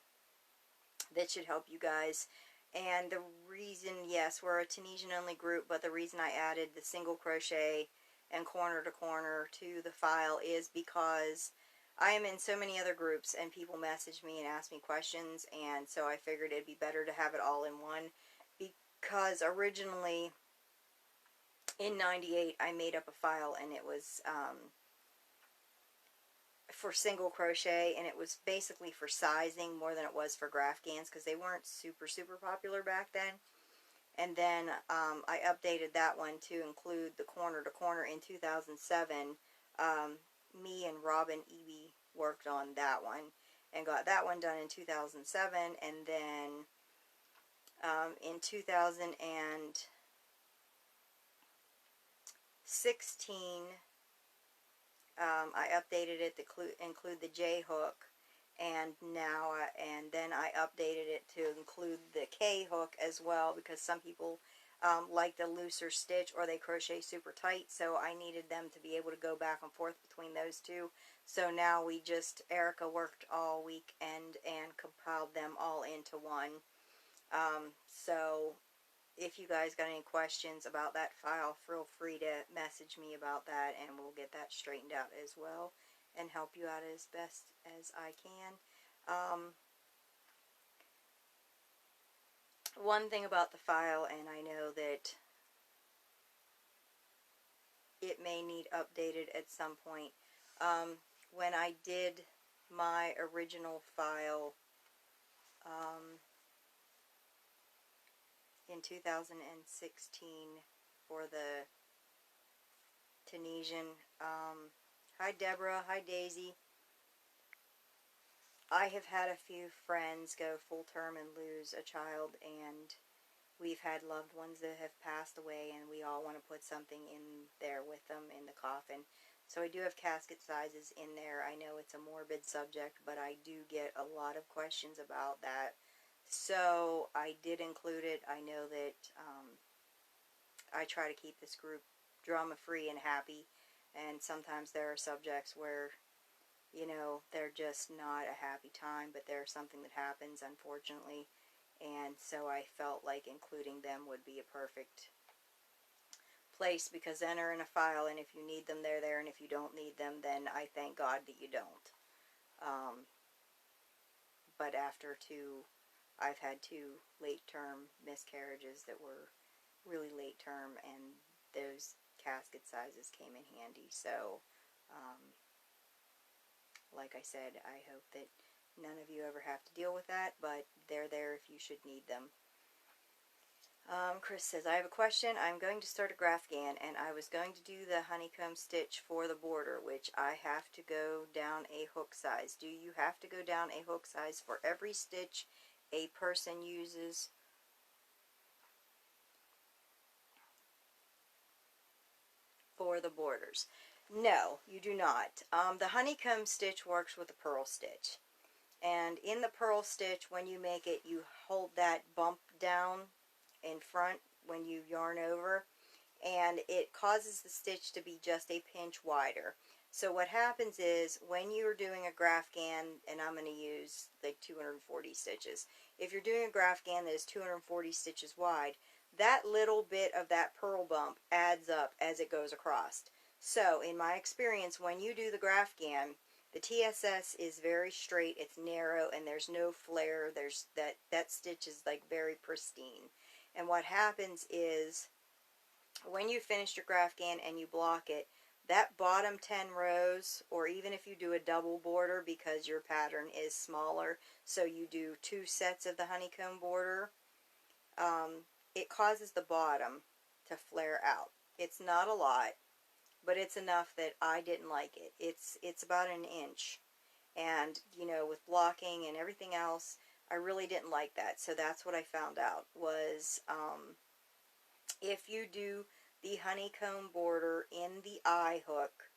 that should help you guys. And the reason, yes, we're a Tunisian only group, but the reason I added the single crochet and corner to corner to the file is because I am in so many other groups and people message me and ask me questions, and so I figured it'd be better to have it all in one, because originally in '98 I made up a file, and it was for single crochet, and it was basically for sizing more than it was for Graphghans, because they weren't super popular back then. And then I updated that one to include the corner to corner in 2007. Me and Robin Eby worked on that one and got that one done in 2007. And then in 2016, I updated it to include the J hook, and then I updated it to include the K hook as well, because some people like the looser stitch or they crochet super tight, so I needed them to be able to go back and forth between those two. So now Erica worked all weekend and compiled them all into one. So if you guys got any questions about that file, feel free to message me about that, and we'll get that straightened out as well and help you out as best as I can. One thing about the file, and I know that it may need updated at some point, when I did my original file in 2016 for the Tunisian, hi Deborah, hi Daisy. I have had a few friends go full term and lose a child, and we've had loved ones that have passed away, and we all want to put something in there with them in the coffin. So I do have casket sizes in there. I know it's a morbid subject, but I do get a lot of questions about that. So I did include it. I know that I try to keep this group drama free and happy, and sometimes there are subjects where you know, they're just not a happy time, but they're something that happens, unfortunately. And so I felt like including them would be a perfect place, because then they're in a file, and if you need them, they're there, and if you don't need them, then I thank God that you don't. But I've had two late-term miscarriages that were really late-term, and those casket sizes came in handy. So, like I said, I hope that none of you ever have to deal with that, but they're there if you should need them. Chris says, I have a question. I'm going to start a Graphghan, and I was going to do the honeycomb stitch for the border, which I have to go down a hook size. Do you have to go down a hook size for every stitch a person uses? For the borders? No, you do not. The honeycomb stitch works with the purl stitch. And in the purl stitch, when you make it, you hold that bump down in front when you yarn over, and it causes the stitch to be just a pinch wider. So what happens is, when you're doing a Graphghan, and I'm going to use like 240 stitches, if you're doing a Graphghan that is 240 stitches wide, that little bit of that purl bump adds up as it goes across. So in my experience, when you do the Graphghan, the TSS is very straight, it's narrow, and there's no flare. There's that stitch is like very pristine. And what happens is, when you finish your Graphghan and you block it, that bottom 10 rows, or even if you do a double border because your pattern is smaller, so you do 2 sets of the honeycomb border, it causes the bottom to flare out. It's not a lot, but it's enough that I didn't like it. It's about an inch, and you know, with blocking and everything else, I really didn't like that. So that's what I found out was, if you do the honeycomb border in the eye hook,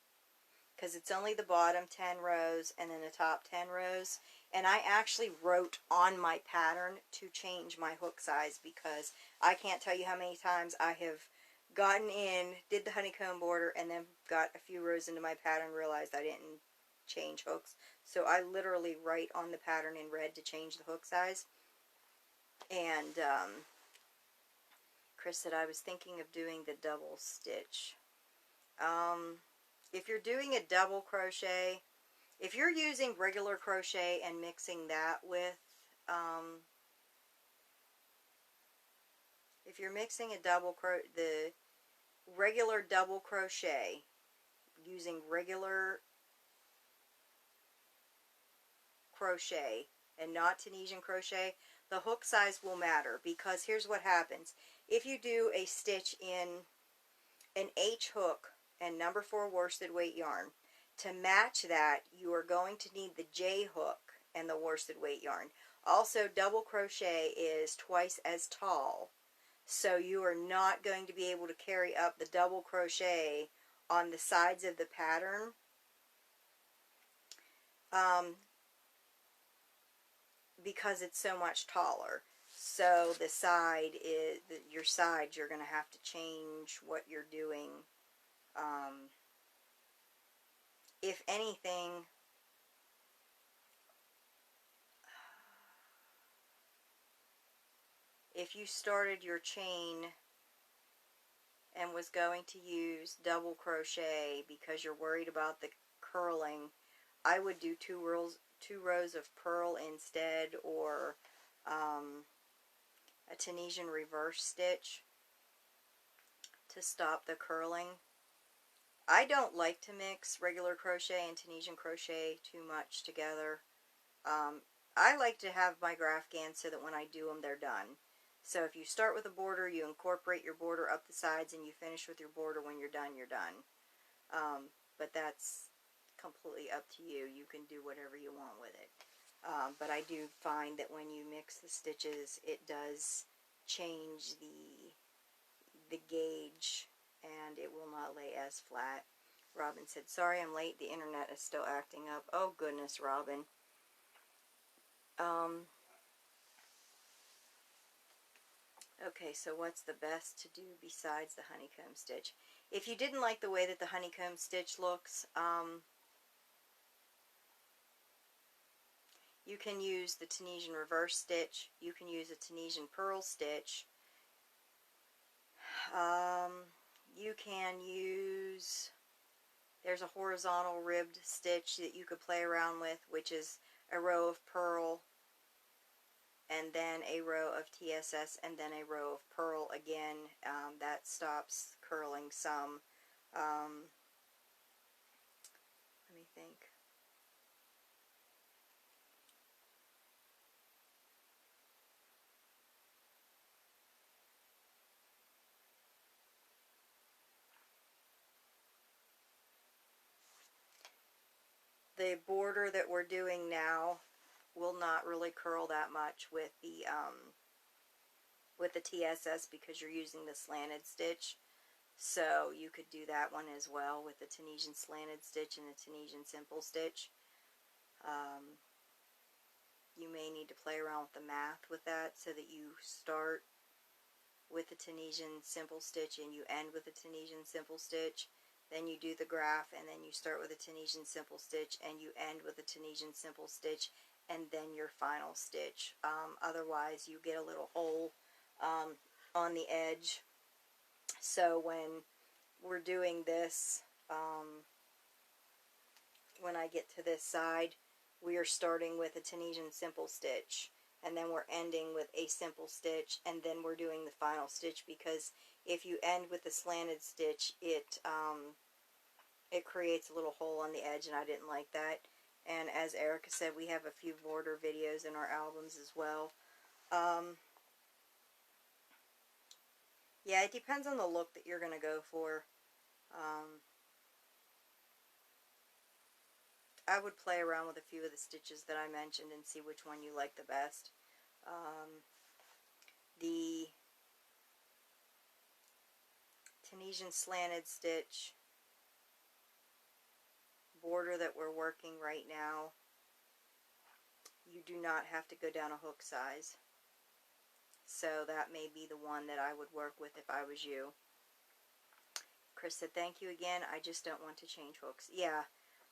because it's only the bottom 10 rows and then the top 10 rows, and I actually wrote on my pattern to change my hook size, because I can't tell you how many times I have gotten in, did the honeycomb border, and then got a few rows into my pattern, realized I didn't change hooks. So I literally write on the pattern in red to change the hook size. And Chris said, I was thinking of doing the double stitch. If you're doing a double crochet, if you're using regular crochet and mixing that with, if you're mixing the regular double crochet, using regular crochet and not Tunisian crochet, the hook size will matter, because here's what happens. If you do a stitch in an H hook and number 4 worsted weight yarn, to match that, you are going to need the J hook and the worsted weight yarn. Also, double crochet is twice as tall, so you are not going to be able to carry up the double crochet on the sides of the pattern. Because it's so much taller. So the side is, your sides, you're going to have to change what you're doing. If anything, if you started your chain and was going to use double crochet because you're worried about the curling, I would do two rows of purl instead, or a Tunisian reverse stitch to stop the curling. I don't like to mix regular crochet and Tunisian crochet too much together. I like to have my Graphghan so that when I do them, they're done. So if you start with a border, you incorporate your border up the sides, and you finish with your border. When you're done, you're done. But that's completely up to you. You can do whatever you want with it. But I do find that when you mix the stitches, it does change the gauge, and it will not lay as flat. Robin said, sorry I'm late, the internet is still acting up. Oh goodness, Robin. Okay, so what's the best to do besides the honeycomb stitch? If you didn't like the way that the honeycomb stitch looks, You can use the Tunisian reverse stitch. You can use a Tunisian purl stitch. You can use, there's a horizontal ribbed stitch that you could play around with, which is a row of purl and then a row of TSS and then a row of purl again. That stops curling some. Let me think. The border that we're doing now will not really curl that much with the TSS because you're using the slanted stitch. So you could do that one as well with the Tunisian slanted stitch and the Tunisian simple stitch. You may need to play around with the math with that so that you start with the Tunisian simple stitch and you end with the Tunisian simple stitch. Then you do the graph and then you start with a Tunisian simple stitch and you end with a Tunisian simple stitch and then your final stitch. Otherwise you get a little hole on the edge. So when we're doing this, when I get to this side, we are starting with a Tunisian simple stitch and then we're ending with a simple stitch and then we're doing the final stitch, because if you end with a slanted stitch, it creates a little hole on the edge, and I didn't like that. And as Erica said, we have a few border videos in our albums as well. Yeah, it depends on the look that you're going to go for. I would play around with a few of the stitches that I mentioned and see which one you like the best. The Tunisian slanted stitch border that we're working right now, you do not have to go down a hook size. So that may be the one that I would work with if I was you. Chris said, thank you again. I just don't want to change hooks. Yeah,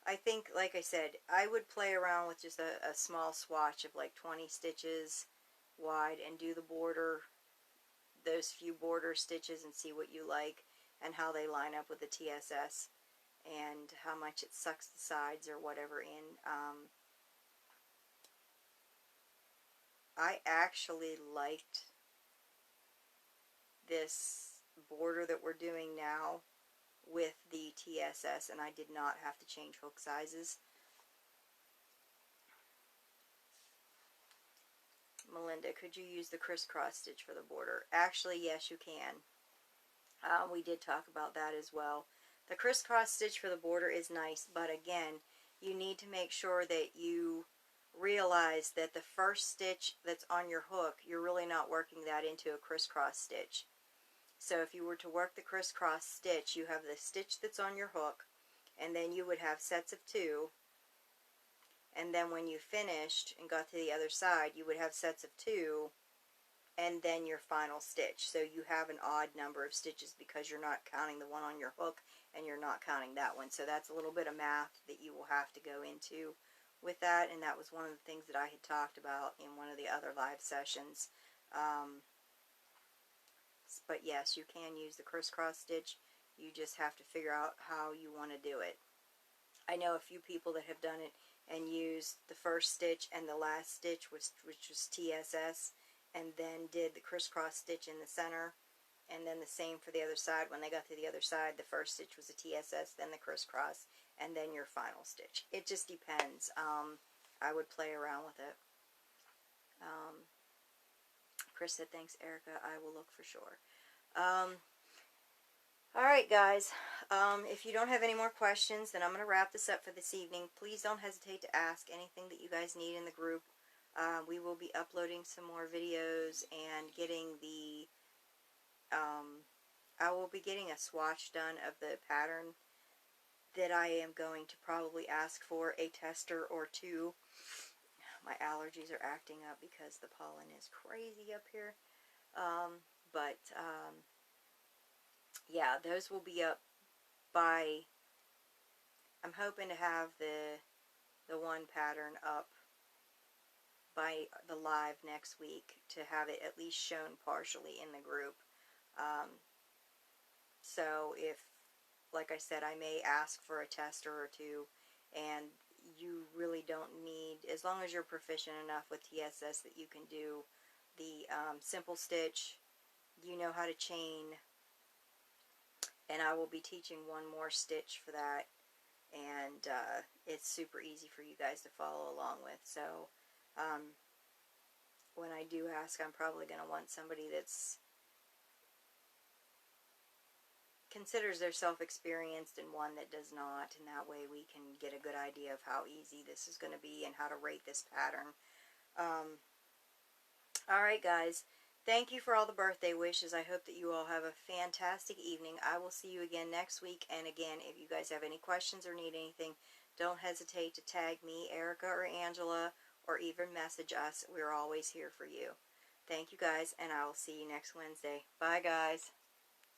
I think, like I said, I would play around with just a small swatch of like 20 stitches wide and do the border, those few border stitches, and see what you like and how they line up with the TSS and how much it sucks the sides or whatever in. I actually liked this border that we're doing now with the TSS, and I did not have to change hook sizes. Melinda, could you use the crisscross stitch for the border? Actually, yes, you can. We did talk about that as well. The crisscross stitch for the border is nice, but again, you need to make sure that you realize that the first stitch that's on your hook, you're really not working that into a crisscross stitch. So if you were to work the crisscross stitch, you have the stitch that's on your hook, and then you would have sets of 2, and then when you finished and got to the other side, you would have sets of 2, and then your final stitch. So you have an odd number of stitches because you're not counting the one on your hook and you're not counting that one. So that's a little bit of math that you will have to go into with that, and that was one of the things that I had talked about in one of the other live sessions. But yes, you can use the crisscross stitch. You just have to figure out how you want to do it. I know a few people that have done it and used the first stitch and the last stitch, which was TSS, and then did the crisscross stitch in the center, and then the same for the other side. When they got to the other side, the first stitch was a TSS, then the crisscross, and then your final stitch. It just depends. I would play around with it. Chris said, thanks, Erica. I will look for sure. Alright, guys. If you don't have any more questions, then I'm going to wrap this up for this evening. Please don't hesitate to ask anything that you guys need in the group. We will be uploading some more videos and getting the, I will be getting a swatch done of the pattern that I am going to probably ask for a tester or two. My allergies are acting up because the pollen is crazy up here. Yeah, those will be up by, I'm hoping to have the one pattern up by the live next week to have it at least shown partially in the group. So if, like I said, I may ask for a tester or two, and you really don't need, as long as you're proficient enough with TSS that you can do the simple stitch, you know how to chain, and I will be teaching one more stitch for that, and it's super easy for you guys to follow along with. So when I do ask, I'm probably going to want somebody that's considers themselves experienced and one that does not, and that way we can get a good idea of how easy this is going to be and how to rate this pattern. Alright guys, thank you for all the birthday wishes. I hope that you all have a fantastic evening. I will see you again next week, and again, if you guys have any questions or need anything, don't hesitate to tag me, Erica, or Angela, or even message us. We're always here for you. Thank you guys, and I will see you next Wednesday. Bye guys.